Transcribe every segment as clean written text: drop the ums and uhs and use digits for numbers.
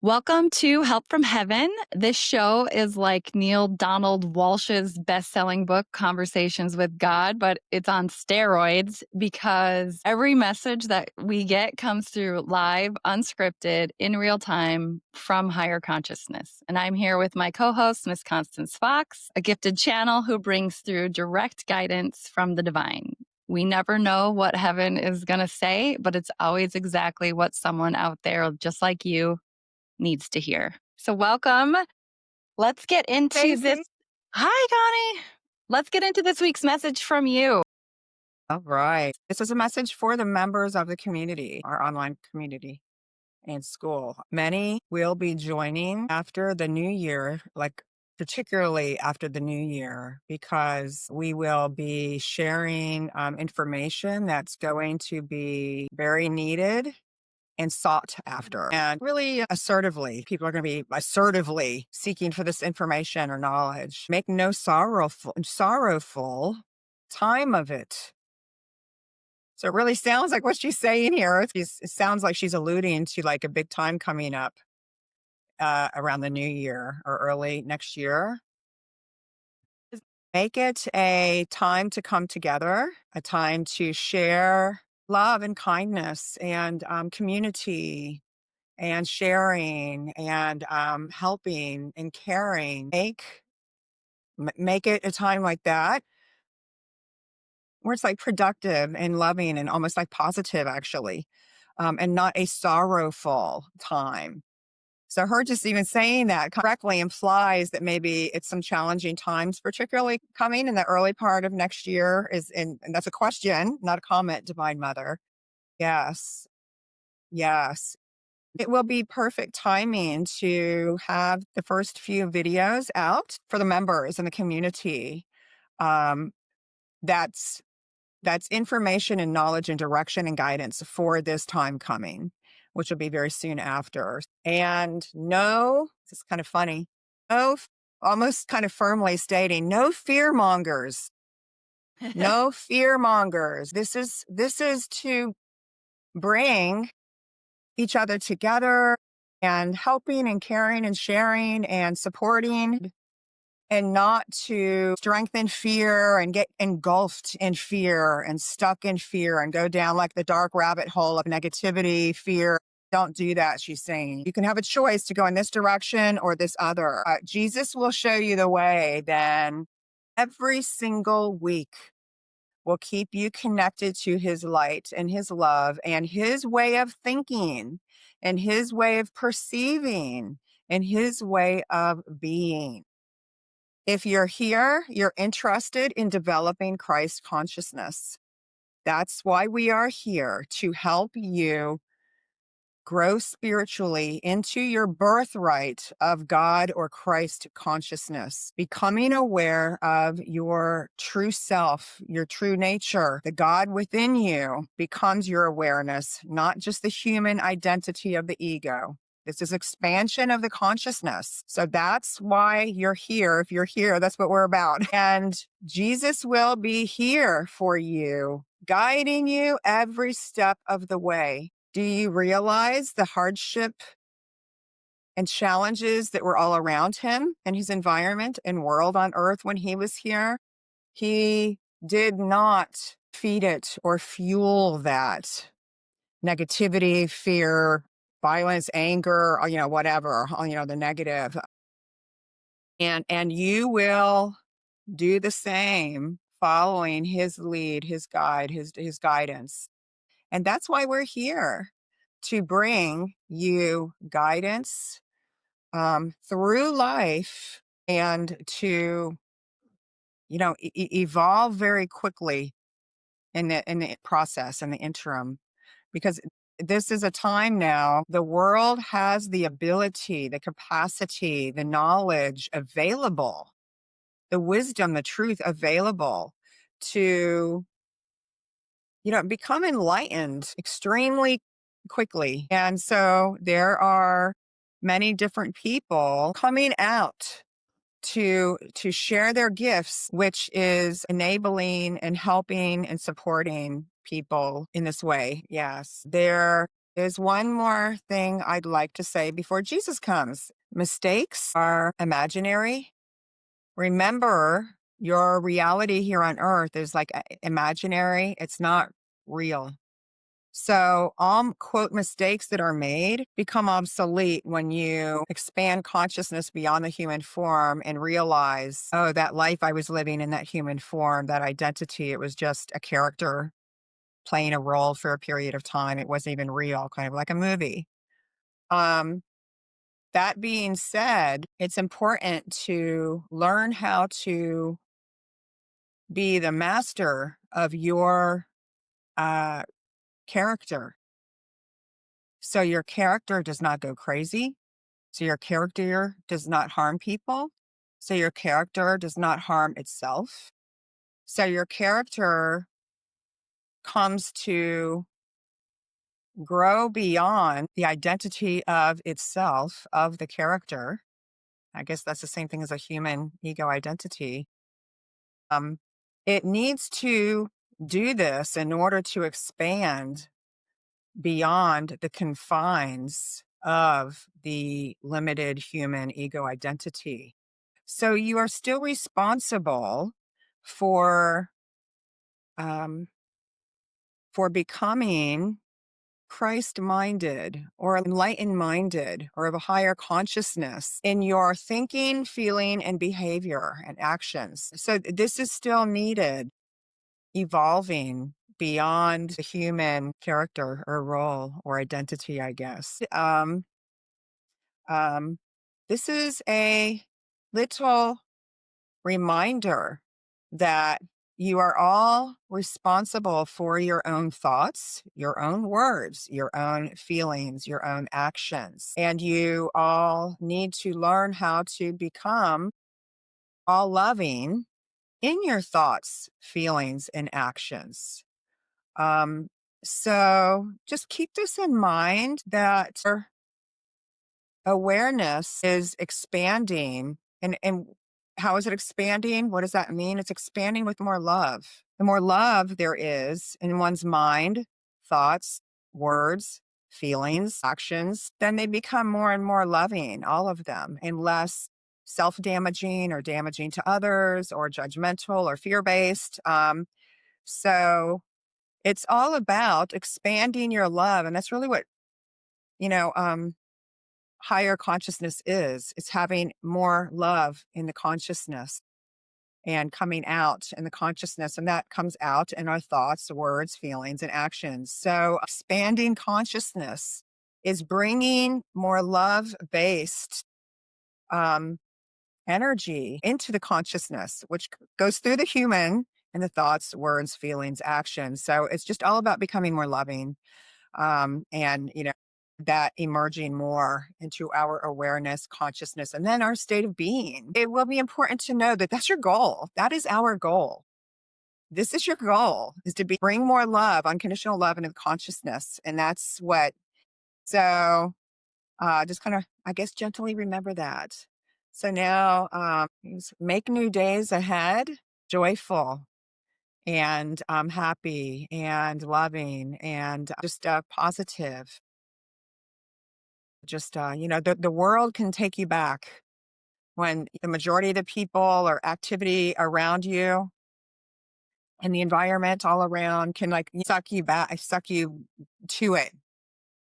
Welcome to Help from Heaven. This show is like Neil Donald Walsh's best-selling book, Conversations with God, but it's on steroids because every message that we get comes through live, unscripted, in real time from higher consciousness. And I'm here with my co-host, Miss Constance Fox, a gifted channel who brings through direct guidance from the divine. We never know what heaven is going to say, but it's always exactly what someone out there just like you needs to hear. So welcome. Let's get into this. Hi, Connie. Let's get into this week's message from you. All right. This is a message for the members of the community, our online community and school. Many will be joining after the new year, like particularly after the new year, because we will be sharing information that's going to be very needed and sought after. And really assertively, people are going to be assertively seeking for this information or knowledge. Make no sorrowful time of it. So it really sounds like what she's saying here. It sounds like she's alluding to like a big time coming up around the new year or early next year. Make it a time to come together, a time to share love and kindness and community and sharing and helping and caring. Make it a time like that where it's like productive and loving and almost like positive, actually, and not a sorrowful time. So her just even saying that correctly implies that maybe it's some challenging times, particularly coming in the early part of next year. And that's a question, not a comment, Divine Mother. Yes, yes. It will be perfect timing to have the first few videos out for the members in the community. Um, that's information and knowledge and direction and guidance for this time coming, which will be very soon after. And no, this is kind of funny, almost kind of firmly stating, no fear mongers, no fear mongers. This is to bring each other together and helping and caring and sharing and supporting, and not to strengthen fear and get engulfed in fear and stuck in fear and go down like the dark rabbit hole of negativity, fear. Don't do that, she's saying. You can have a choice to go in this direction or this other. Jesus will show you the way. Then every single week will keep you connected to his light and his love and his way of thinking and his way of perceiving and his way of being. If you're here, you're interested in developing Christ consciousness. That's why we are here, to help you grow spiritually into your birthright of God or Christ consciousness, becoming aware of your true self, your true nature. The God within you becomes your awareness, not just the human identity of the ego. This is expansion of the consciousness. So that's why you're here. If you're here, that's what we're about. And Jesus will be here for you, guiding you every step of the way. Do you realize the hardship and challenges that were all around him and his environment and world on earth when he was here? He did not feed it or fuel that negativity, fear, violence, anger, whatever, the negative. And you will do the same, following his lead, his guide, his guidance. And that's why we're here, to bring you guidance through life and to, evolve very quickly in the process and the interim, because this is a time now, the world has the ability, the capacity, the knowledge available, the wisdom, the truth available to become enlightened extremely quickly. And so there are many different people coming out to share their gifts, which is enabling and helping and supporting people in this way. Yes, there There's one more thing I'd like to say before Jesus comes. Mistakes are imaginary. Remember, your reality here on earth is like imaginary, it's not real. So, all quote mistakes that are made become obsolete when you expand consciousness beyond the human form and realize, oh, that life I was living in that human form, that identity, it was just a character playing a role for a period of time. It wasn't even real, kind of like a movie. Um, that being said, it's important to learn how to be the master of your uh, character. So your character does not go crazy. So your character does not harm people. So your character does not harm itself. So your character comes to grow beyond the identity of itself, of the character. I guess that's the same thing as a human ego identity. Um, it needs to do this in order to expand beyond the confines of the limited human ego identity. So you are still responsible for um, for becoming Christ minded or enlightened minded or of a higher consciousness in your thinking, feeling, and behavior and actions. So this is still needed, evolving beyond the human character or role or identity, I guess. Um, this is a little reminder that you are all responsible for your own thoughts, your own words, your own feelings, your own actions. And you all need to learn how to become all loving in your thoughts, feelings, and actions. Um, so just keep this in mind that your awareness is expanding. And how is it expanding? What does that mean? It's expanding with more love. The more love there is in one's mind, thoughts, words, feelings, actions, then they become more and more loving, all of them, and less self damaging or damaging to others or judgmental or fear based. So it's all about expanding your love. And that's really what, you know, higher consciousness is. It's having more love in the consciousness and coming out in the consciousness. And that comes out in our thoughts, words, feelings, and actions. So expanding consciousness is bringing more love based um, energy into the consciousness, which goes through the human and the thoughts, words, feelings, actions. So it's just all about becoming more loving and that emerging more into our awareness, consciousness, and then our state of being. It will be important to know that that's your goal. That is our goal. This is your goal: is to bring more love, unconditional love into consciousness, and that's what. So just kind of, I guess, gently remember that. So now, make new days ahead joyful and happy and loving and just positive. Just, the world can take you back when the majority of the people or activity around you and the environment all around can like suck you to it,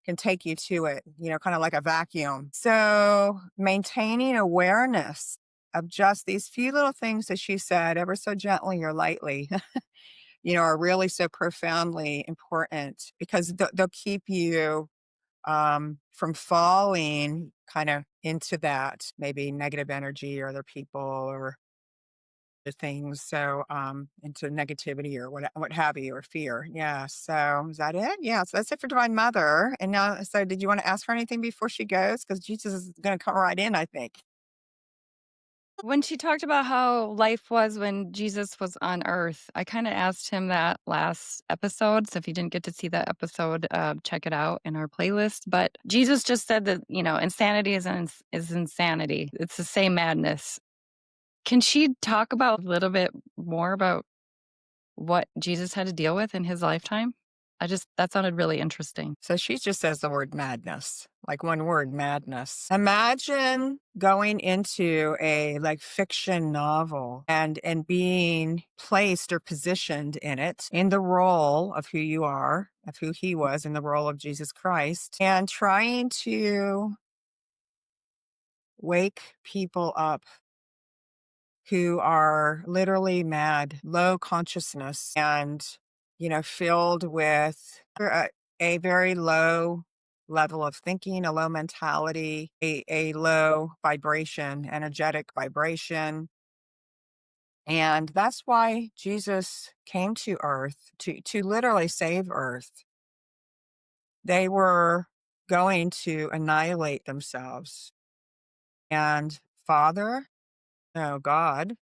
can take you to it, kind of like a vacuum. So maintaining awareness of just these few little things that she said ever so gently or lightly, are really so profoundly important because they'll keep you from falling kind of into that maybe negative energy or other people or the things. So into negativity or what have you, or fear. Yeah. So is that it? Yeah. So that's it for Divine Mother. And now, so did you want to ask her anything before she goes? Because Jesus is going to come right in, I think. When she talked about how life was when Jesus was on earth, I kinda asked him that last episode, so if you didn't get to see that episode, check it out in our playlist, but Jesus just said that, insanity is insanity. It's the same madness. Can she talk about a little bit more about what Jesus had to deal with in his lifetime? That sounded really interesting. So she just says the word madness, like one word, madness. Imagine going into a like fiction novel and being placed or positioned in it in the role of who you are, of who he was in the role of Jesus Christ, and trying to wake people up who are literally mad, low consciousness, and, filled with a very low level of thinking, a low mentality, a low vibration, energetic vibration. And that's why Jesus came to earth to literally save earth. They were going to annihilate themselves. And Father, no, God,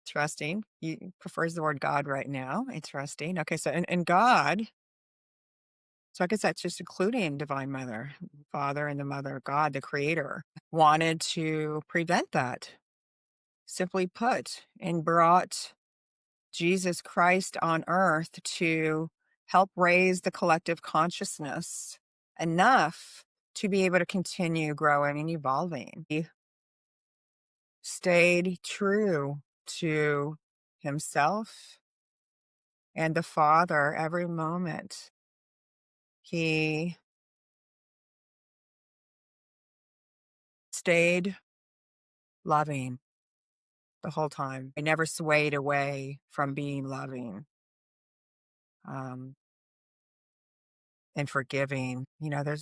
interesting. He prefers the word God right now. Interesting. Okay, so and God, so I guess that's just including Divine Mother, Father and the Mother, God, the Creator, wanted to prevent that, simply put, and brought Jesus Christ on earth to help raise the collective consciousness enough to be able to continue growing and evolving. He stayed true to himself and the Father every moment. He stayed loving the whole time. He never swayed away from being loving, um, and forgiving. There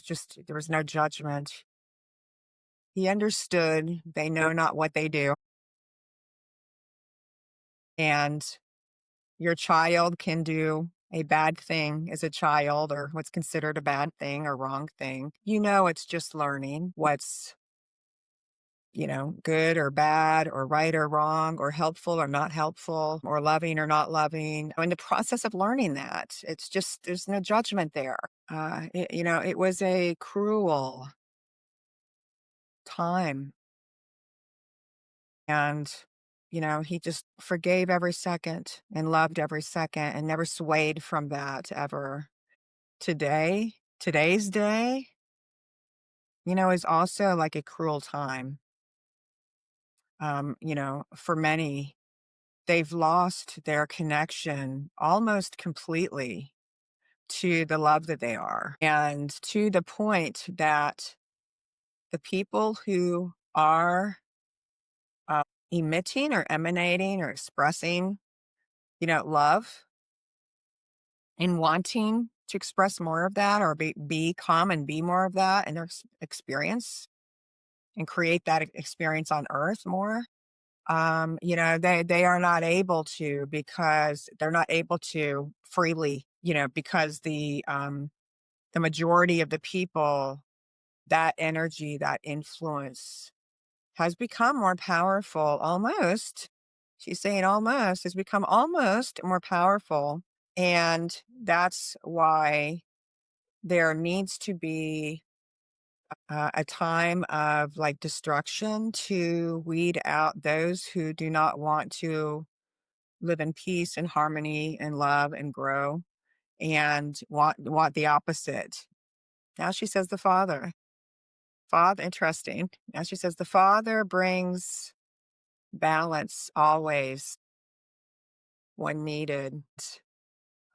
was no judgment. He understood they know not what they do. And your child can do a bad thing as a child, or what's considered a bad thing or wrong thing. It's just learning what's good or bad or right or wrong or helpful or not helpful or loving or not loving. In the process of learning that, it's just, there's no judgment there. It was a cruel time. And, he just forgave every second and loved every second and never swayed from that ever. Today's day, is also like a cruel time. For many, they've lost their connection almost completely to the love that they are. And to the point that the people who are emitting or emanating or expressing, love and wanting to express more of that or become and be more of that in their experience and create that experience on earth more. They are not able to because they're not able to freely, because the majority of the people, that energy, that influence has become more powerful almost. She's saying almost has become almost more powerful. And that's why there needs to be a time of like destruction to weed out those who do not want to live in peace and harmony and love and grow and want the opposite. Now she says the Father. Father, interesting. Now she says the Father brings balance always when needed.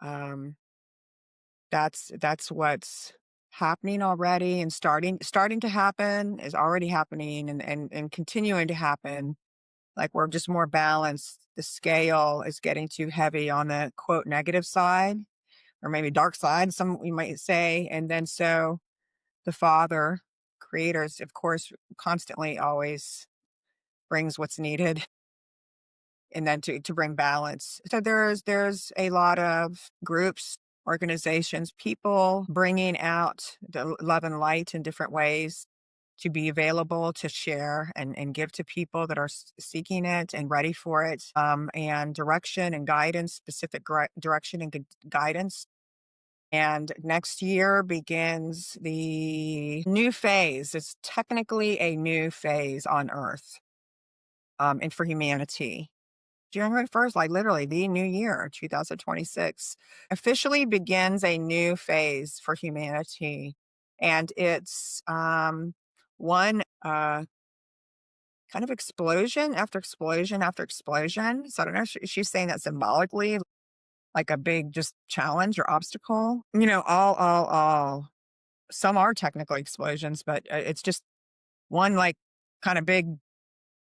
Um, that's what's happening already and starting to happen, is already happening and continuing to happen. Like we're just more balanced. The scale is getting too heavy on the quote negative side, or maybe dark side, some we might say. And then so the Father, creators, of course, constantly always brings what's needed and then to bring balance. So there's a lot of groups, organizations, people bringing out the love and light in different ways to be available to share and give to people that are seeking it and ready for it, and direction and guidance, specific direction and guidance. And next year begins the new phase. It's technically a new phase on Earth, and for humanity. January 1st, like literally the new year, 2026, officially begins a new phase for humanity. And it's one kind of explosion after explosion after explosion. So I don't know if she's saying that symbolically, like a big just challenge or obstacle. All. Some are technically explosions, but it's just one like kind of big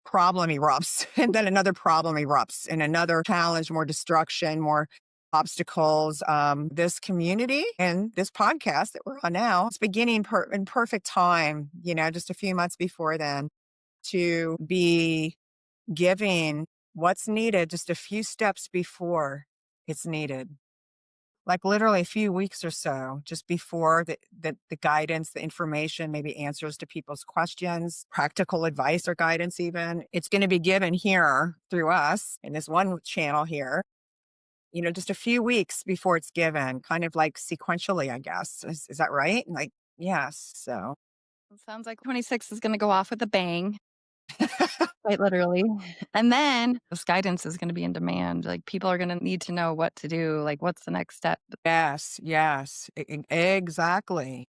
problem erupts, and then another problem erupts, and another challenge, more destruction, more obstacles. This community and this podcast that we're on now, it's beginning in perfect time, just a few months before then, to be giving what's needed just a few steps before it's needed. Like literally a few weeks or so, just before the guidance, the information, maybe answers to people's questions, practical advice or guidance even. It's going to be given here through us in this one channel here, just a few weeks before it's given, kind of like sequentially, I guess. Is that right? Like, yes. So, It sounds like 26 is gonna go off with a bang, quite literally. And then this guidance is gonna be in demand. Like, people are gonna need to know what to do, like, what's the next step? yes, yes, exactly.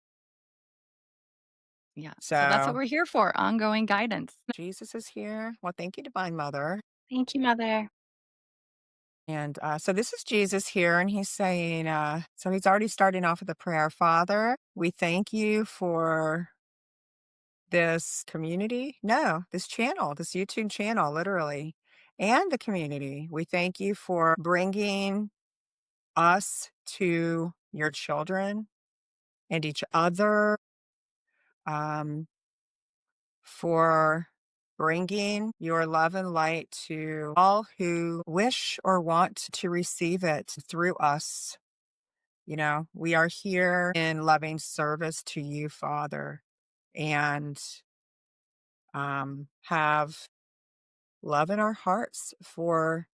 Yeah. So that's what So, we're here for, ongoing guidance. Jesus is here. Well, thank you, Divine Mother. Thank you, Mother. And so this is Jesus here, and he's saying, so he's already starting off with a prayer. Father, we thank you for this community. No, this channel, this YouTube channel, literally, and the community. We thank you for bringing us to your children and each other, um, for bringing your love and light to all who wish or want to receive it through us. We are here in loving service to you, Father, and have love in our hearts for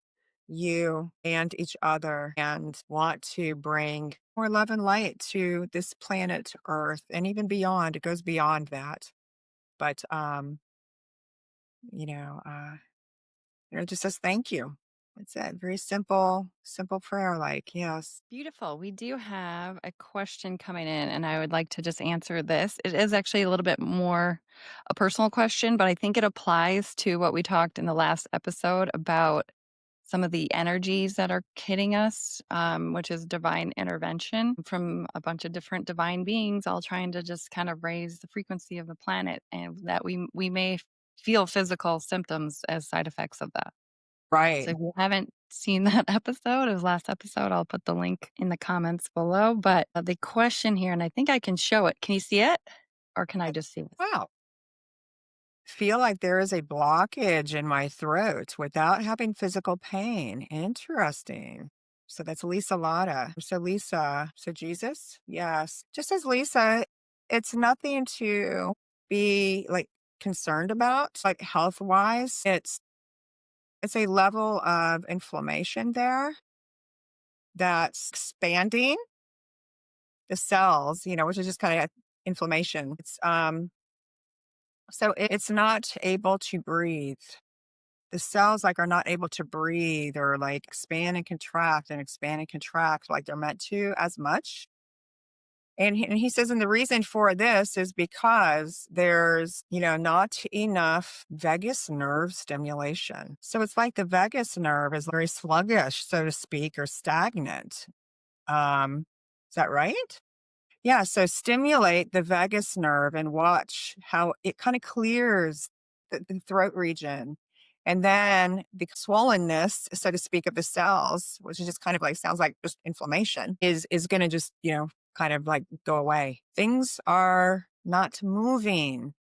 you and each other, and want to bring more love and light to this planet Earth and even beyond. It goes beyond that. But, you know, uh, it just says thank you. It's a very simple, simple prayer, like, yes. Beautiful. We do have a question coming in, and I would like to just answer this. It is actually a little bit more a personal question, but I think it applies to what we talked in the last episode about some of the energies that are hitting us, which is divine intervention from a bunch of different divine beings, all trying to just kind of raise the frequency of the planet, and that we may feel physical symptoms as side effects of that. Right. So if you haven't seen that episode, his last episode, I'll put the link in the comments below. But the question here, and I think I can show it. Can you see it? Or can I just see it? Wow. Feel like there is a blockage in my throat without having physical pain. Interesting. So that's Lisa Lotta. So Lisa, so Jesus, yes. Just as Lisa, it's nothing to be like concerned about, like health wise. It's a level of inflammation there that's expanding the cells, which is just kind of inflammation. It's not able to breathe. The cells like are not able to breathe or like expand and contract like they're meant to as much. And he says, and the reason for this is because there's, not enough vagus nerve stimulation. So it's like the vagus nerve is very sluggish, so to speak, or stagnant. Is that right? Yeah, so stimulate the vagus nerve and watch how it kind of clears the throat region. And then the swollenness, so to speak, of the cells, which is just kind of like sounds like just inflammation, is going to just, kind of like go away. Things are not moving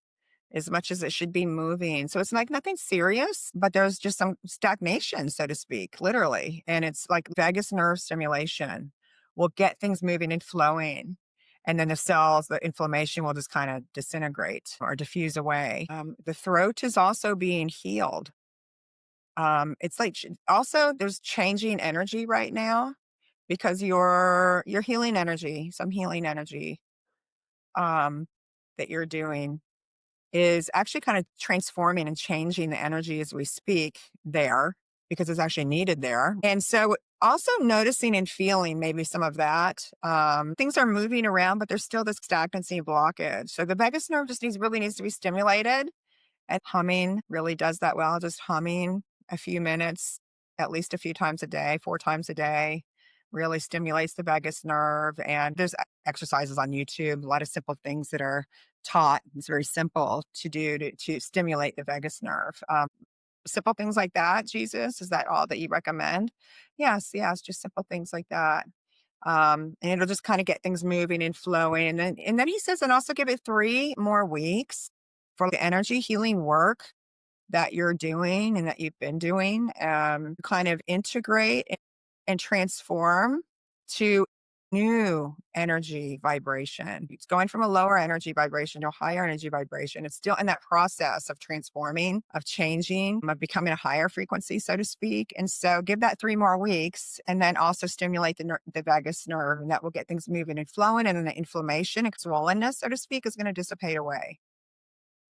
as much as it should be moving. So it's like nothing serious, but there's just some stagnation, so to speak, literally. And it's like vagus nerve stimulation will get things moving and flowing. And then the cells, the inflammation will just kind of disintegrate or diffuse away. The throat is also being healed. It's like also there's changing energy right now because your healing energy, some healing energy um, that you're doing is actually kind of transforming and changing the energy as we speak there. because it's actually needed there. And so also noticing and feeling maybe some of that. Things are moving around, but there's still this stagnancy blockage. So the vagus nerve just really needs to be stimulated. And humming really does that well. Just humming a few minutes, at least a few times a day, 4 times a day, really stimulates the vagus nerve. And there's exercises on YouTube, a lot of simple things that are taught. It's very simple to do to stimulate the vagus nerve. Simple things like that, Jesus, is that all that you recommend? Yes, yes, just simple things like that. And it'll just kind of get things moving and flowing. And then he says, and also give it 3 more weeks for the energy healing work that you're doing and that you've been doing, kind of integrate and transform to new energy vibration. It's going from a lower energy vibration to a higher energy vibration. It's still in that process of transforming, of changing, of becoming a higher frequency, so to speak. And so give that 3 more weeks and then also stimulate the vagus nerve, and that will get things moving and flowing. And then the inflammation and swollenness, so to speak, is going to dissipate away.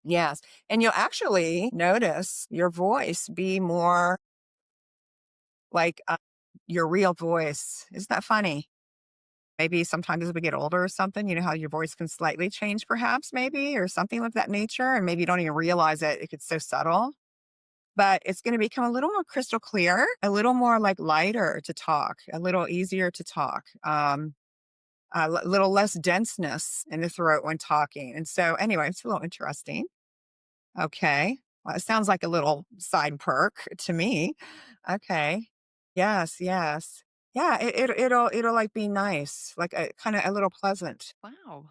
Yes. And you'll actually notice your voice be more like your real voice. Isn't that funny? Maybe sometimes as we get older or something, you know how your voice can slightly change, perhaps, maybe, or something of that nature. And maybe you don't even realize it. It's so subtle, but it's going to become a little more crystal clear, a little more like lighter to talk, a little easier to talk, a little less denseness in the throat when talking. And so, anyway, it's a little interesting. Okay. Well, it sounds like a little side perk to me. Okay. Yes, yes. Yeah, it'll like be nice, like a kind of a little pleasant. Wow.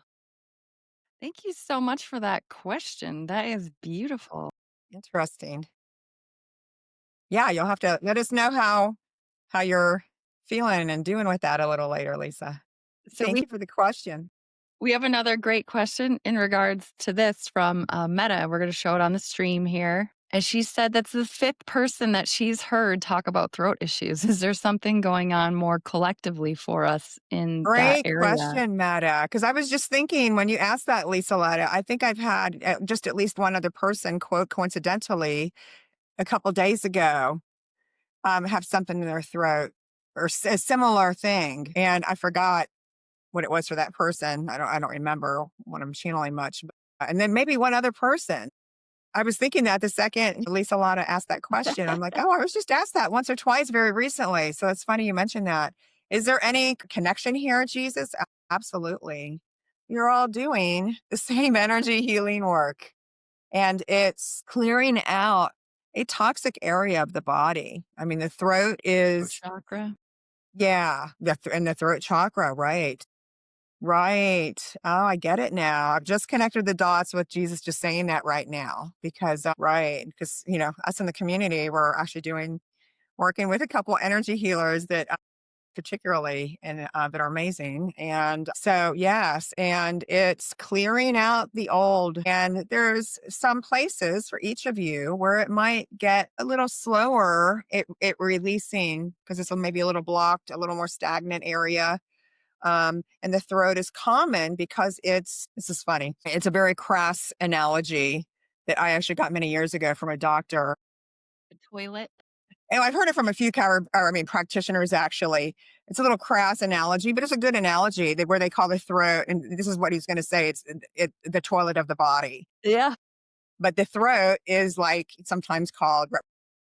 Thank you so much for that question. That is beautiful. Interesting. Yeah, you'll have to let us know how you're feeling and doing with that a little later, Lisa. So Thank you for the question. we have another great question in regards to this from Meta. We're going to show it on the stream here. And she said that's the fifth person that she's heard talk about throat issues. Is there something going on more collectively for us in that Great area? question, Meta. Because I was just thinking when you asked that, Lisa Letta, I think I've had just at least one other person, quote, coincidentally, a couple days ago, have something in their throat or a similar thing. And I forgot what it was for that person. I don't remember when I'm channeling much. And then maybe one other person. I was thinking that the second Lisa Lana asked that question. I'm like, oh, I was just asked that once or twice very recently. So it's funny you mentioned that. Is there any connection here, Jesus? Absolutely. You're all doing the same energy healing work, and it's clearing out a toxic area of the body. I mean, the throat Throat is, chakra. yeah, and the throat chakra, right? Right. Oh, I get it now. I've just connected the dots with Jesus just saying that right now because, right. Because, us in the community, we're actually working with a couple energy healers that particularly and that are amazing. And so, yes, and it's clearing out the old. And there's some places for each of you where it might get a little slower, it releasing because it's maybe a little blocked, a little more stagnant area. And the throat is common because this is funny. It's a very crass analogy that I actually got many years ago from a doctor. The toilet. And I've heard it from a few practitioners actually. It's a little crass analogy, but it's a good analogy where they call the throat, and this is what he's going to say, it's the toilet of the body. Yeah. But the throat is like sometimes called,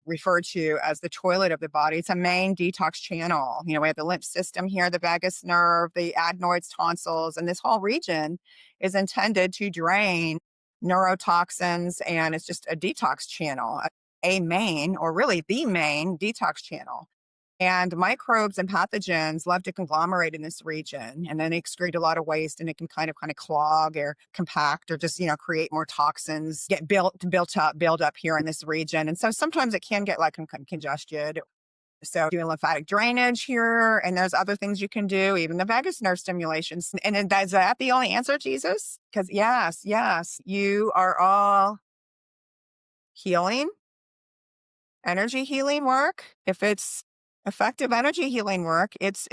referred to as the toilet of the body. It's a main detox channel. We have the lymph system here, the vagus nerve, the adenoids, tonsils, and this whole region is intended to drain neurotoxins. And it's just a detox channel, a main, or really the main detox channel. And microbes and pathogens love to conglomerate in this region, and then they excrete a lot of waste, and it can kind of clog or compact or just, create more toxins, get build up here in this region. And so sometimes it can get like congested. So doing lymphatic drainage here, and there's other things you can do, even the vagus nerve stimulations. And then is that the only answer, Jesus? Because yes, you are all healing, energy healing work. If it's effective energy healing work, it's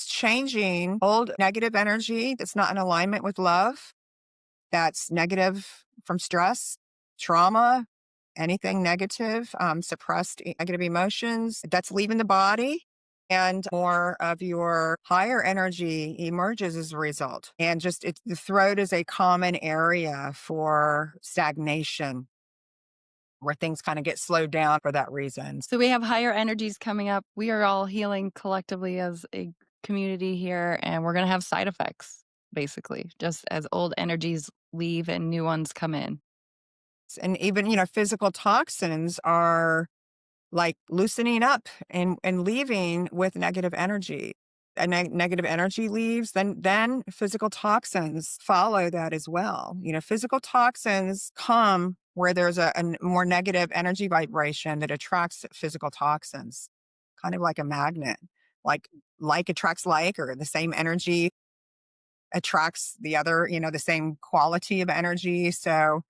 changing old negative energy that's not in alignment with love, that's negative from stress, trauma, anything negative, suppressed negative emotions that's leaving the body. And more of your higher energy emerges as a result. And just the throat is a common area for stagnation where things kind of get slowed down for that reason. So we have higher energies coming up. We are all healing collectively as a community here, and we're going to have side effects, basically, just as old energies leave and new ones come in. And even, physical toxins are like loosening up and leaving with negative energy. And negative energy leaves, then physical toxins follow that as well. Physical toxins come where there's a more negative energy vibration that attracts physical toxins, kind of like a magnet, like attracts like, or the same energy attracts the other, the same quality of energy. So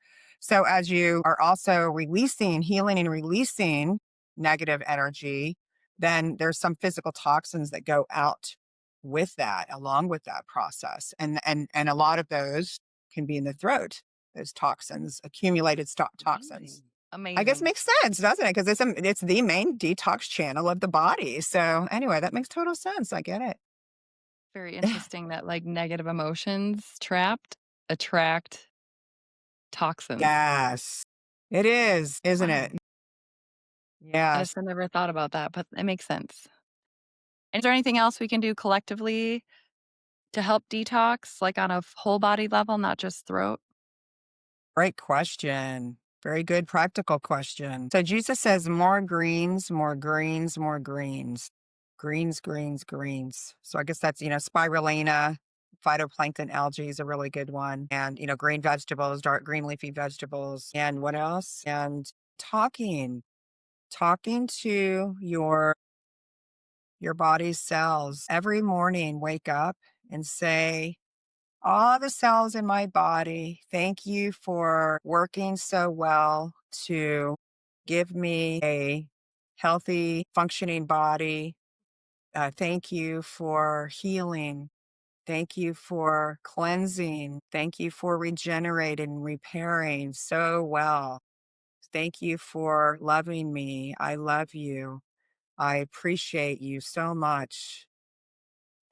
as you are also releasing, healing and releasing negative energy, then there's some physical toxins that go out with that, along with that process. And a lot of those can be in the throat, those toxins, accumulated toxins. I guess Amazing. makes sense, doesn't it? Because it's the main detox channel of the body. So anyway, that makes total sense. I get Very it. interesting that like negative emotions trapped attract toxins. Yes, it is, isn't Wow. it? Yes. I never thought about that, but it makes sense. Is there anything else we can do collectively to help detox, like on a whole body level, not just throat? Great question. Very good practical question. So Jesus says more greens, more greens, more greens. Greens, greens, greens. So I guess that's, spirulina, phytoplankton algae is a really good one. And, green vegetables, dark green leafy vegetables. And what else? And talking to your body's cells. Every morning, wake up and say, all the cells in my body, thank you for working so well to give me a healthy, functioning body. Thank you for healing. Thank you for cleansing. Thank you for regenerating, repairing so well. Thank you for loving me. I love you. I appreciate you so much.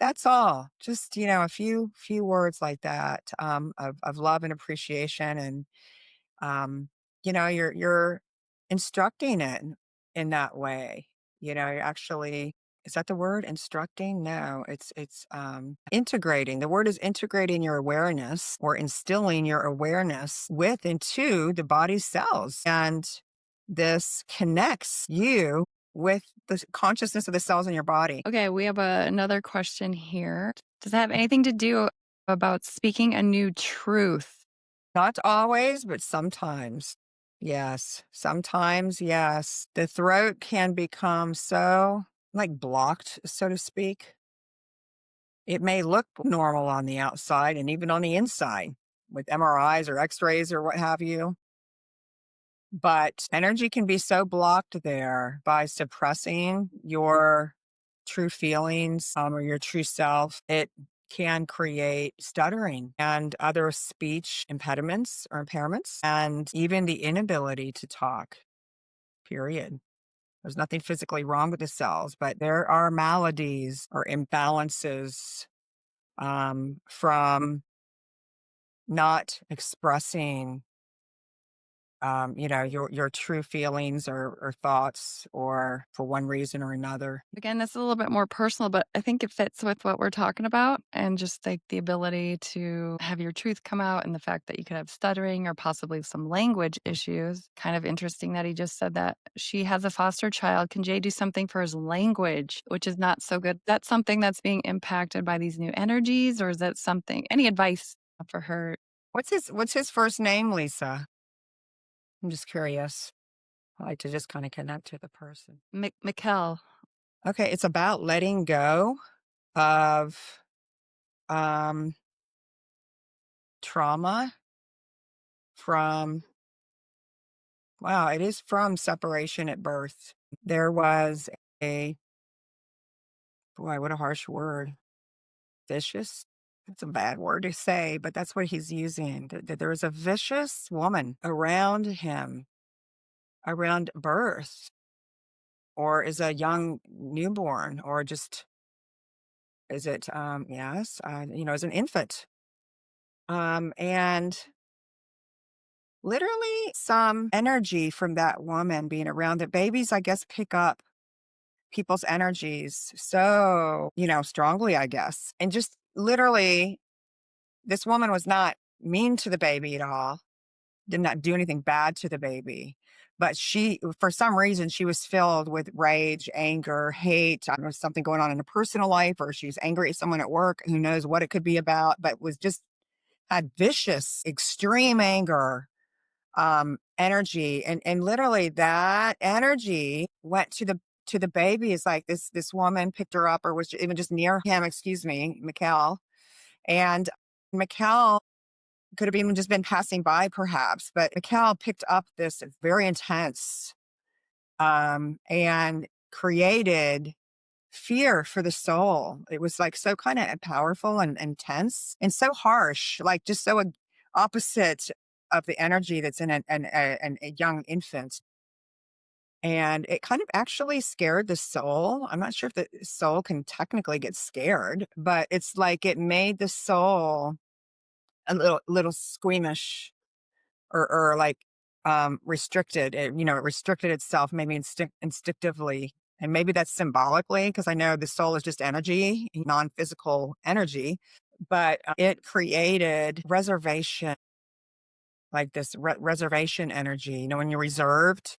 That's all. Just, a few words like that, of love and appreciation. And, you're instructing it in that way. You're actually, is that the word? Instructing? No, it's integrating. The word is integrating your awareness, or instilling your awareness into the body's cells. And this connects you with the consciousness of the cells in your body. Okay, we have another question here. Does that have anything to do about speaking a new truth? Not always, but sometimes. Yes. Sometimes, yes. The throat can become so, like, blocked, so to speak. It may look normal on the outside and even on the inside with MRIs or x-rays or what have you. But energy can be so blocked there by suppressing your true feelings, or your true self. It can create stuttering and other speech impediments or impairments, and even the inability to talk, period. There's nothing physically wrong with the cells, but there are maladies or imbalances, from not expressing, your true feelings or thoughts, or for one reason or another. Again, this is a little bit more personal, but I think it fits with what we're talking about and just like the ability to have your truth come out and the fact that you could have stuttering or possibly some language issues. Kind of interesting that he just said that she has a foster child. Can Jay do something for his language, which is not so good? That's something that's being impacted by these new energies, or is that something, any advice for her? What's his first name, Lisa? I'm just curious. I like to just kind of connect to the person. Mikkel. Okay, it's about letting go of um trauma from, wow, it is from separation at birth. There was a, boy, what a harsh word. Vicious. It's a bad word to say, but that's what he's using. That there was a vicious woman around him around birth or is a young newborn or just is it yes, as an infant. And literally some energy from that woman being around it. Babies, I guess, pick up people's energies so, strongly, I guess. And just literally, this woman was not mean to the baby at all, did not do anything bad to the baby. But for some reason, she was filled with rage, anger, hate. I don't know, something going on in her personal life, or she was angry at someone at work. Who knows what it could be about, but was just had vicious, extreme anger energy and literally that energy went to the baby. Is like this woman picked her up or was even just near him, excuse me, Mikkel. And Mikkel could have even just been passing by perhaps, but Mikkel picked up this very intense and created fear for the soul. It was like so kind of powerful and intense and so harsh, like just so opposite of the energy that's in a young infant. And it kind of actually scared the soul. I'm not sure if the soul can technically get scared, but it's like it made the soul a little squeamish or like restricted. It restricted itself maybe instinctively. And maybe that's symbolically because I know the soul is just energy, non-physical energy, but it created reservation, like this reservation energy, when you're reserved.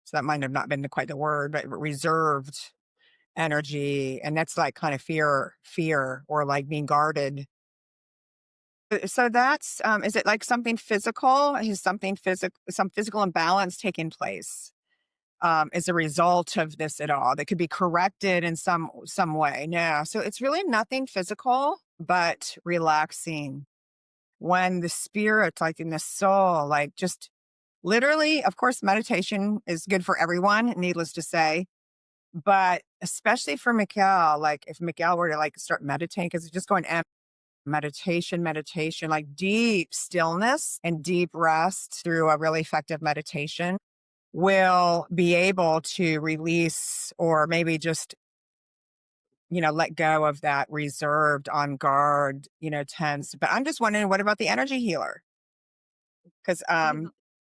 So that might have not been quite the word, but reserved energy. And that's like kind of fear, or like being guarded. So that's, is it like something physical? Is something some physical imbalance taking place as a result of this at all that could be corrected in some way? No. So it's really nothing physical, but relaxing when the spirit, like in the soul, like just literally, of course, meditation is good for everyone, needless to say. But especially for Mikkel, like if Mikkel were to like start meditating, because it's just going meditation, like deep stillness and deep rest through a really effective meditation will be able to release or maybe just, let go of that reserved, on guard, tense. But I'm just wondering, what about the energy healer? Because,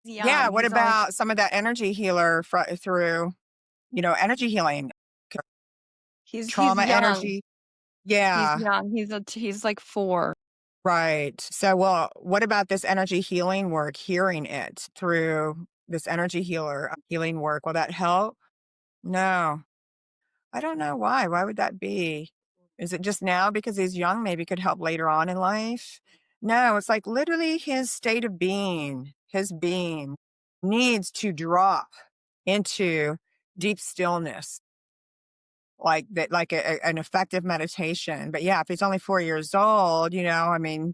He's yeah, young. what He's only about some of that energy healer through, energy healing, he's trauma young. energy? He's Yeah. young. He's like 4. Right. So, well, what about this energy healing work, hearing it through this energy healer healing work? Will that help? No, I don't know why. Why would that be? Is it just now because he's young? Maybe could help later on in life? No, it's like literally his state of being, his being needs to drop into deep stillness, like that, like an effective meditation. But yeah, if he's only 4 years old, I mean,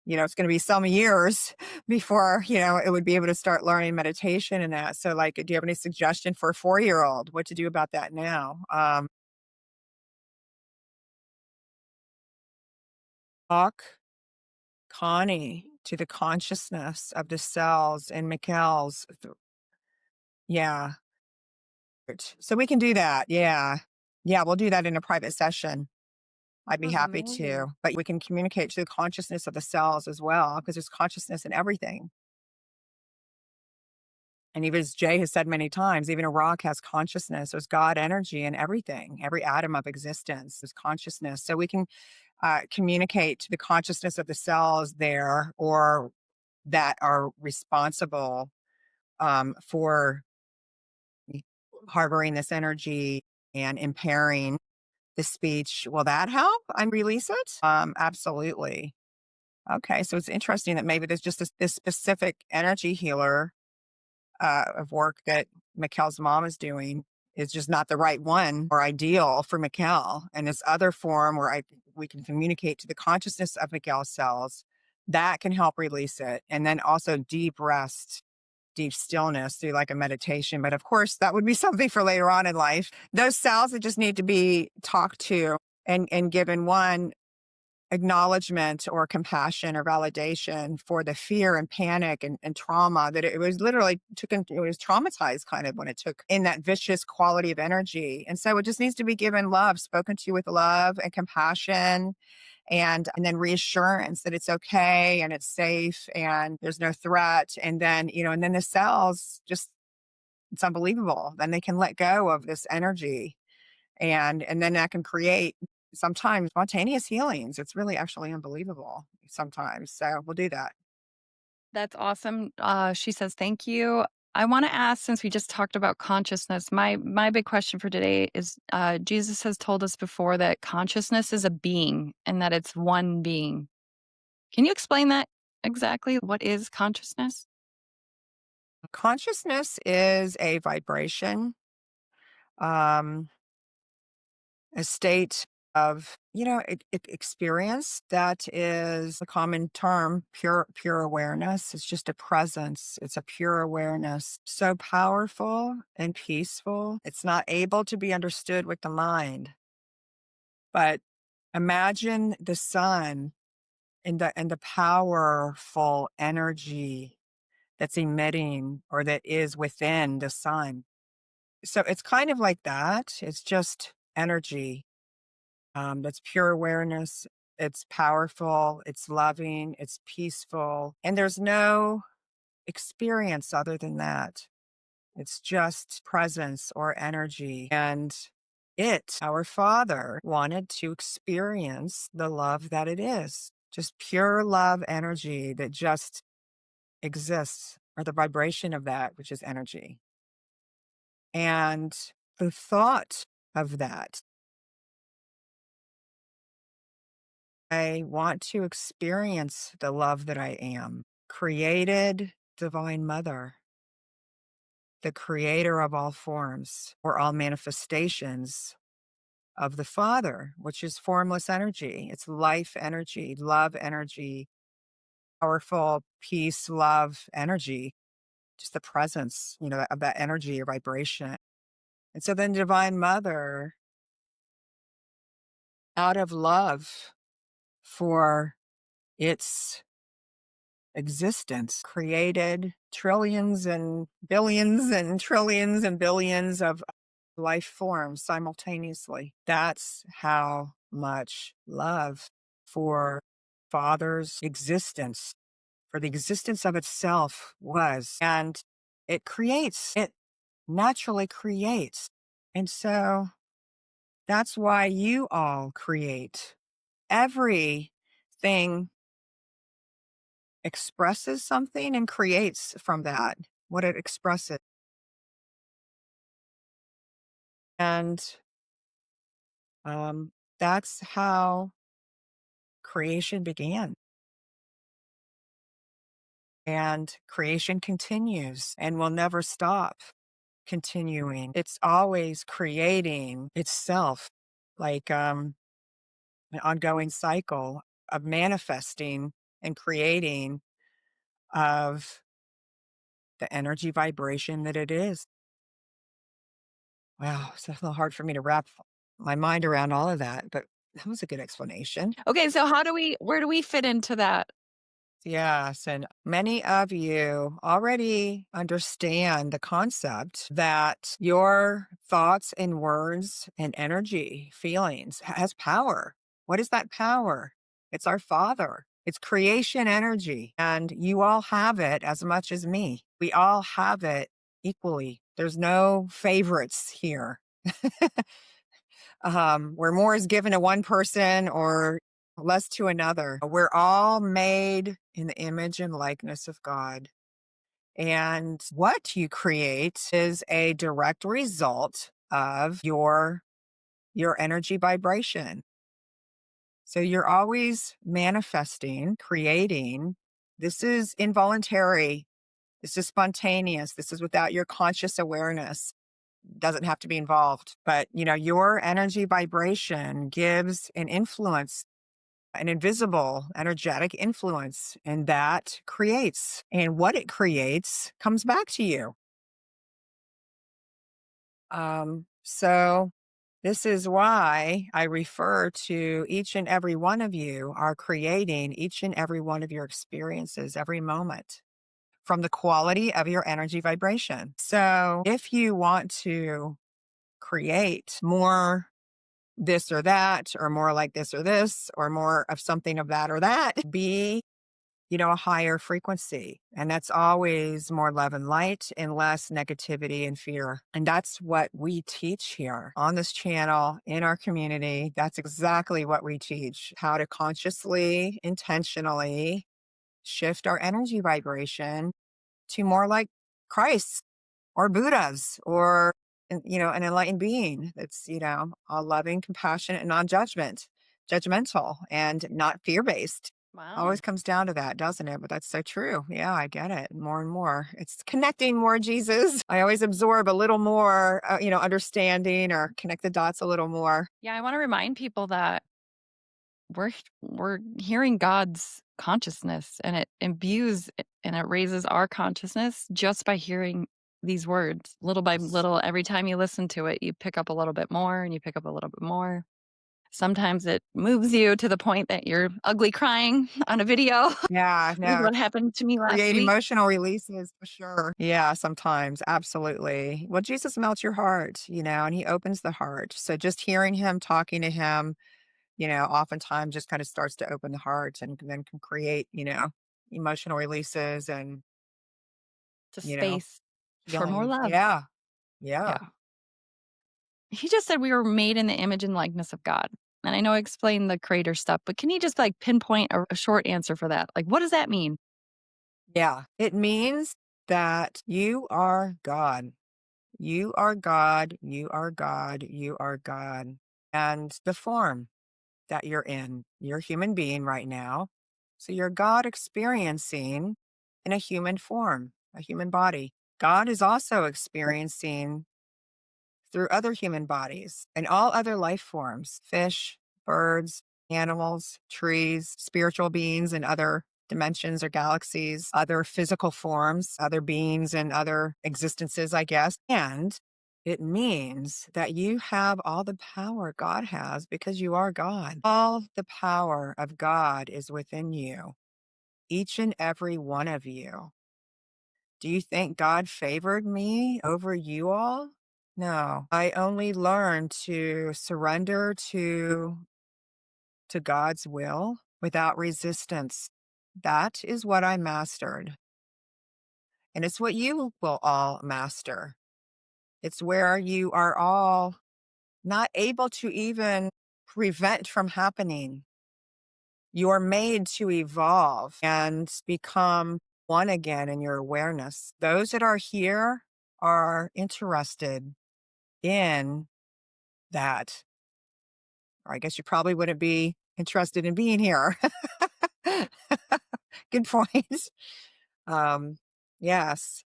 it's going to be some years before, it would be able to start learning meditation and that. So like, do you have any suggestion for a 4-year-old, what to do about that now? Talk Connie to the consciousness of the cells in Mikkel's. Yeah. So we can do that. Yeah. Yeah. We'll do that in a private session. I'd be That was happy to, amazing. but we can communicate to the consciousness of the cells as well, because there's consciousness in everything. And even as Jay has said many times, even a rock has consciousness. There's God energy in everything, every atom of existence is consciousness. So we can communicate to the consciousness of the cells there, or that are responsible for harboring this energy and impairing the speech. Will that help and release it? Absolutely. Okay, so it's interesting that maybe there's just this specific energy healer of work that Mikkel's mom is doing is just not the right one or ideal for Mikkel. And this other form where we can communicate to the consciousness of Mikkel's cells, that can help release it. And then also deep rest, deep stillness through like a meditation. But of course, that would be something for later on in life. Those cells that just need to be talked to and given one acknowledgement or compassion or validation for the fear and panic and trauma that it was literally it was traumatized kind of when it took in that vicious quality of energy. And so it just needs to be given love, spoken to with love and compassion and then reassurance that it's okay and it's safe and there's no threat. And then, and then the cells just, it's unbelievable. Then they can let go of this energy and then that can create sometimes spontaneous healings. It's really actually unbelievable sometimes. So we'll do that. That's awesome. She says, "Thank you." I want to ask, since we just talked about consciousness, my big question for today is: Jesus has told us before that consciousness is a being and that it's one being. Can you explain that exactly? What is consciousness? Consciousness is a vibration, um, a state of, experience that is a common term, pure awareness. It's just a presence. It's a pure awareness. So powerful and peaceful. It's not able to be understood with the mind. But imagine the sun and the powerful energy that's emitting or that is within the sun. So it's kind of like that. It's just energy. That's pure awareness. It's powerful. It's loving. It's peaceful. And there's no experience other than that. It's just presence or energy. And our Father, wanted to experience the love that it is. Just pure love energy that just exists, or the vibration of that, which is energy. And the thought of that, I want to experience the love that I am. Created Divine Mother, the creator of all forms or all manifestations of the Father, which is formless energy. It's life energy, love energy, powerful peace, love energy, just the presence, of that energy or vibration. And so then Divine Mother, out of love for its existence, created trillions and billions and billions of life forms simultaneously. That's how much love for Father's existence, for the existence of itself was. And it naturally creates. And so that's why you all create. Everything expresses something and creates from that what it expresses. And that's how creation began. And creation continues and will never stop continuing. It's always creating itself, like an ongoing cycle of manifesting and creating of the energy vibration that it is. Wow, it's a little hard for me to wrap my mind around all of that, but that was a good explanation. Okay, so where do we fit into that? Yes, and many of you already understand the concept that your thoughts and words and energy, feelings has power. What is that power? It's our Father. It's creation energy, and you all have it as much as me. We all have it equally. There's no favorites here. Where more is given to one person or less to another. We're all made in the image and likeness of God. And what you create is a direct result of your energy vibration. So you're always manifesting, creating. This is involuntary. This is spontaneous. This is without your conscious awareness. Doesn't have to be involved. But, your energy vibration gives an influence, an invisible energetic influence, and that creates. And what it creates comes back to you. So This is why I refer to each and every one of you are creating each and every one of your experiences every moment from the quality of your energy vibration. So if you want to create more this or that, or more like this or this, or more of something of that or that, be, a higher frequency. And that's always more love and light and less negativity and fear. And that's what we teach here on this channel in our community. That's exactly what we teach, how to consciously, intentionally shift our energy vibration to more like Christ or Buddhas or, an enlightened being that's, all loving, compassionate, and judgmental, and not fear-based. Wow. Always comes down to that, doesn't it? But that's so true. Yeah, I get it more and more. It's connecting more, Jesus. I always absorb a little more, understanding or connect the dots a little more. Yeah, I want to remind people that we're hearing God's consciousness, and it imbues and it raises our consciousness just by hearing these words little by little. Every time you listen to it, you pick up a little bit more and you pick up a little bit more. Sometimes it moves you to the point that you're ugly crying on a video. Yeah, This is no, what happened to me last create week. emotional releases for sure. Yeah, sometimes. Absolutely. Well, Jesus melts your heart, and he opens the heart. So just hearing him, talking to him, oftentimes just kind of starts to open the heart and then can create, emotional releases and, To you know, space for more healing. love. Yeah. Yeah. Yeah. He just said we were made in the image and likeness of God. And I know I explained the creator stuff, but can you just like pinpoint a short answer for that? Like, what does that mean? Yeah. It means that you are God. You are God. You are God. You are God. And the form that you're in, you're a human being right now. So you're God experiencing in a human form, a human body. God is also experiencing through other human bodies and all other life forms, fish, birds, animals, trees, spiritual beings in other dimensions or galaxies, other physical forms, other beings and other existences, I guess. And it means that you have all the power God has because you are God. All the power of God is within you, each and every one of you. Do you think God favored me over you all? No, I only learned to surrender to God's will without resistance. That is what I mastered. And it's what you will all master. It's where you are all not able to even prevent from happening. You're made to evolve and become one again in your awareness. Those that are here are interested in that. Or I guess you probably wouldn't be interested in being here. Good point. Um, yes.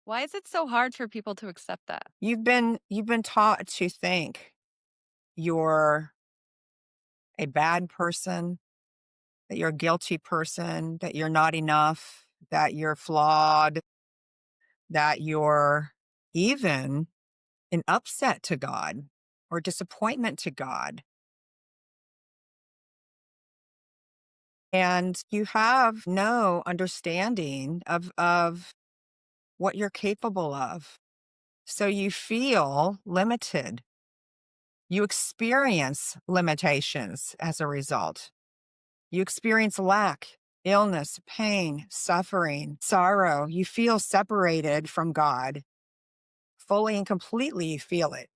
Why is it so hard for people to accept that? You've been taught to think you're a bad person, that you're a guilty person, that you're not enough, that you're flawed, that you're even an upset to God or disappointment to God. And you have no understanding of what you're capable of. So you feel limited. You experience limitations as a result. You experience lack, illness, pain, suffering, sorrow. You feel separated from God. Fully and completely, you feel it.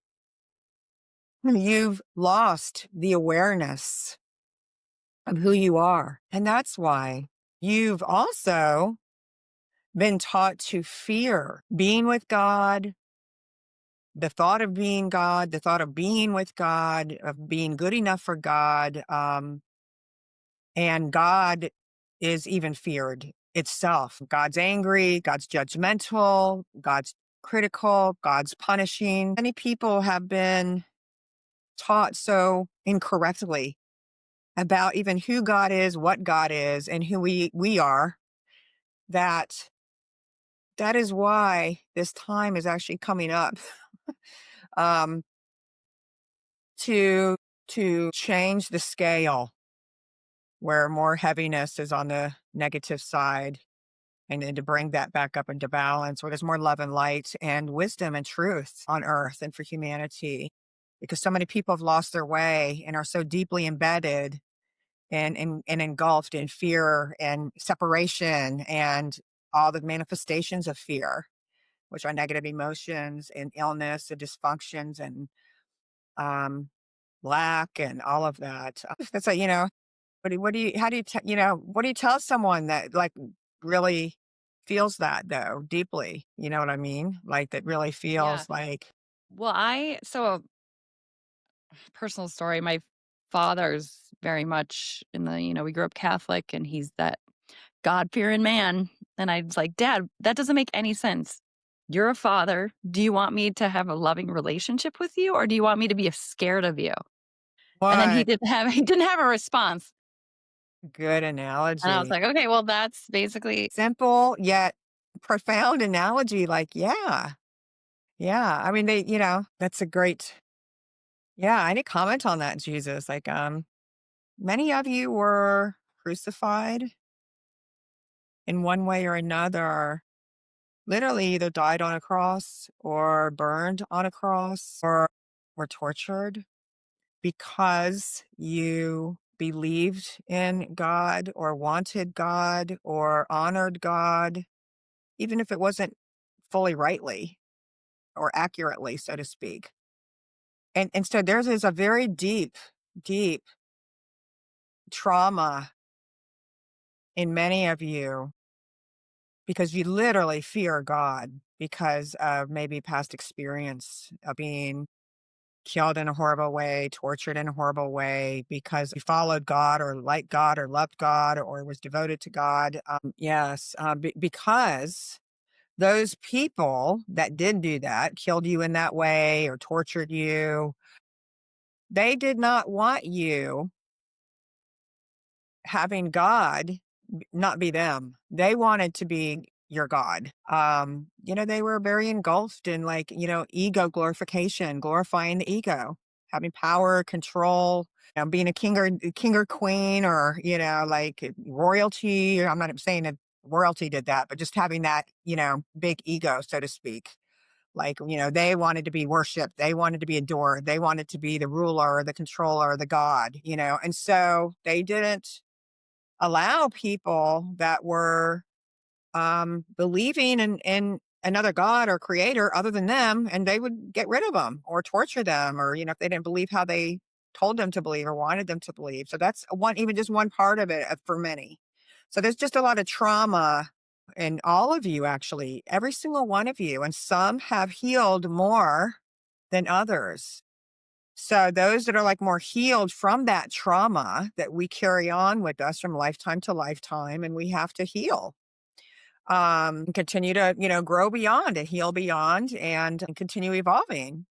You've lost the awareness of who you are. And that's why you've also been taught to fear being with God, the thought of being God, the thought of being with God, of being good enough for God. And God is even feared itself. God's angry, God's judgmental, God's critical, God's punishing. Many people have been taught so incorrectly about even who God is, what God is, and who we are, that that is why this time is actually coming up. um, to change the scale where more heaviness is on the negative side, and then to bring that back up into balance where there's more love and light and wisdom and truth on earth and for humanity. Because so many people have lost their way and are so deeply embedded and engulfed in fear and separation and all the manifestations of fear, which are negative emotions and illness and dysfunctions and um, lack and all of that. That's like, what do you, how do you, what do you tell someone that like really feels that though deeply? You know what I mean? Like that really Yeah. feels like, Well, so personal story, my father's very much in the, we grew up Catholic and he's that God-fearing man. And I was like, "Dad, that doesn't make any sense. You're a father. Do you want me to have a loving relationship with you or do you want me to be scared of you?" And then he what didn't have he didn't have a response. good And I was analogy. like, "Okay, well, that's basically." Simple yet profound analogy. Like, yeah, yeah. I mean, that's a great, yeah. I didn't comment on that, Jesus. Like, many of you were crucified in one way or another, literally either died on a cross or burned on a cross or were tortured because you believed in God or wanted God or honored God, even if it wasn't fully rightly or accurately, so to speak. And so theirs is a very deep, deep trauma in many of you because you literally fear God because of maybe past experience of being killed in a horrible way, tortured in a horrible way because you followed God or liked God or loved God or was devoted to God. Yes, because those people that did do that, killed you in that way or tortured you, they did not want you having God not be them. They wanted to be your God. They were very engulfed in like, ego glorification, glorifying the ego, having power, control, being a king or queen or, like royalty. I'm not saying that royalty did that, but just having that, big ego, so to speak. Like, they wanted to be worshiped. They wanted to be adored. They wanted to be the ruler, the controller, the God, and so they didn't allow people that were believing in another god or creator other than them, and they would get rid of them or torture them, or if they didn't believe how they told them to believe or wanted them to believe. So that's one, even just one part of it for many. So there's just a lot of trauma in all of you, actually, every single one of you, and some have healed more than others. So those that are like more healed from that trauma that we carry on with us from lifetime to lifetime, and we have to heal, continue to, grow beyond and heal beyond and continue evolving.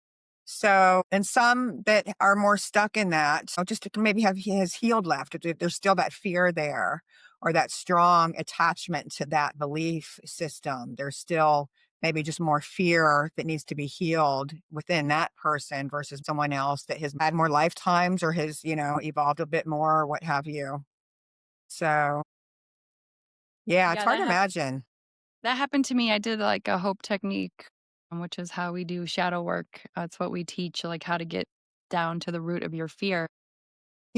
So, and some that are more stuck in that, so just to maybe have his healed left, if there's still that fear there or that strong attachment to that belief system, there's still maybe just more fear that needs to be healed within that person versus someone else that has had more lifetimes or has, evolved a bit more or what have you. So, yeah, it's Yeah, hard to imagine. that happened to me. I did, like, a hope technique, which is how we do shadow work. It's what we teach, like, how to get down to the root of your fear.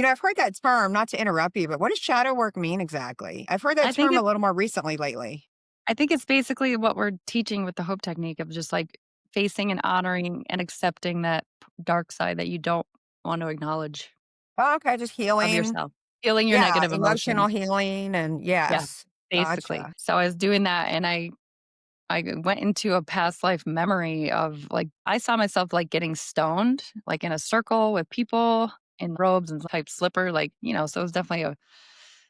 I've heard that term, not to interrupt you, but what does shadow work mean exactly? I've heard that I think term a it little more recently lately. I think it's basically what we're teaching with the hope technique of just, like, facing and honoring and accepting that dark side that you don't want to acknowledge Oh, okay, just of healing. yourself. Feeling your Yeah, negative emotional emotions. healing and Yeah, yes, basically. gotcha. So I was doing that and I went into a past life memory of, like, I saw myself, like, getting stoned, like, in a circle with people in robes and type slipper, like, so it was definitely a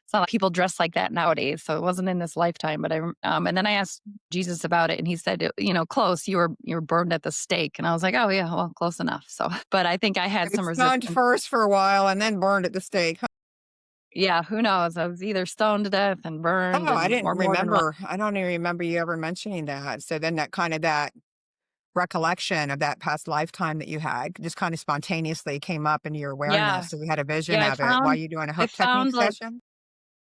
it's not like people dress like that nowadays, so it wasn't in this lifetime, but and then I asked Jesus about it, and he said, "Close, you were burned at the stake," and I was like, "Oh, yeah, well, close enough." So, but I think I had Maybe some stunned resistance. first for a while and then burned at the stake. Huh? Yeah, who knows? I was either stoned to death and burned Oh, I and didn't or more than one. remember. I don't even remember you ever mentioning that. So then that kind of that recollection of that past lifetime that you had just kind of spontaneously came up into your Yeah. awareness. So you had a vision Yeah, of it while you're doing a I hook technique found, like session?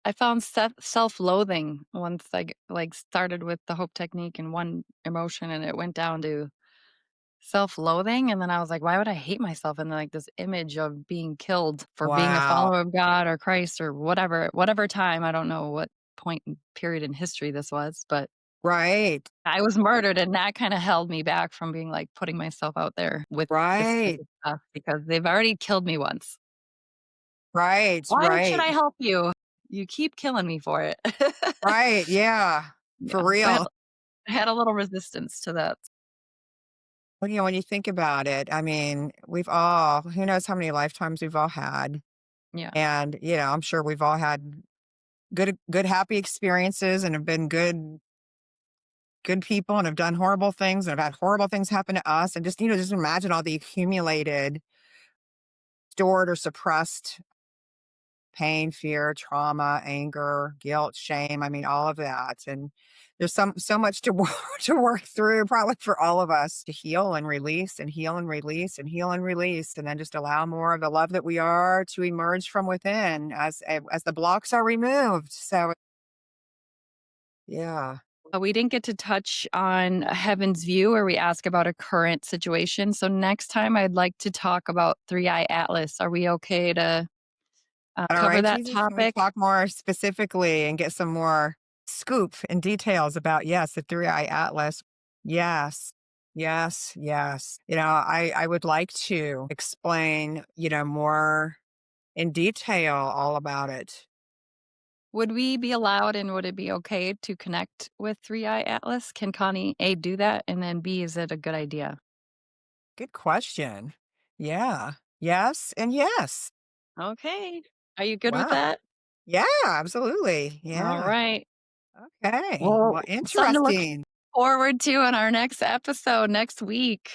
I found self-loathing once like, started with the hope technique and one emotion, and it went down to self-loathing, and then I was like, "Why would I hate myself?" And then, like, this image of being killed for being a Wow. follower of God or Christ or whatever time, I don't know what point and period in history this was, but Right. I was murdered, and that kinda held me back from being, like, putting myself out there with this type Right. of stuff because they've already killed me once. Right. Why should I Right. help you? You keep killing me for it. Right. Yeah. For Yeah, so real. I had a little resistance to that. Well, when you think about it, I mean, we've all, who knows how many lifetimes we've all had. Yeah. And, I'm sure we've all had good, happy experiences and have been good people and have done horrible things and have had horrible things happen to us. And just imagine all the accumulated, stored or suppressed pain, fear, trauma, anger, guilt, shame. I mean, all of that. And there's so much to work, to work through, probably for all of us to heal and release and heal and release and heal and release, and then just allow more of the love that we are to emerge from within as the blocks are removed. So yeah. We didn't get to touch on Heaven's View where we ask about a current situation. So next time I'd like to talk about Three Eye Atlas. Are we okay to All cover right, that Jesus. Can we topic? talk more specifically and get some more scoop and details about, yes, the Three Eye Atlas? Yes. Yes. Yes. I would like to explain, more in detail all about it. Would we be allowed and would it be okay to connect with Three Eye Atlas? Can Connie A do that? And then B, is it a good idea? Good question. Yeah. Yes. And yes. Okay. Are you good with Wow. that? Yeah, absolutely. All Yeah. right. Okay. Well, Well, something to look interesting. forward to in our next episode next week.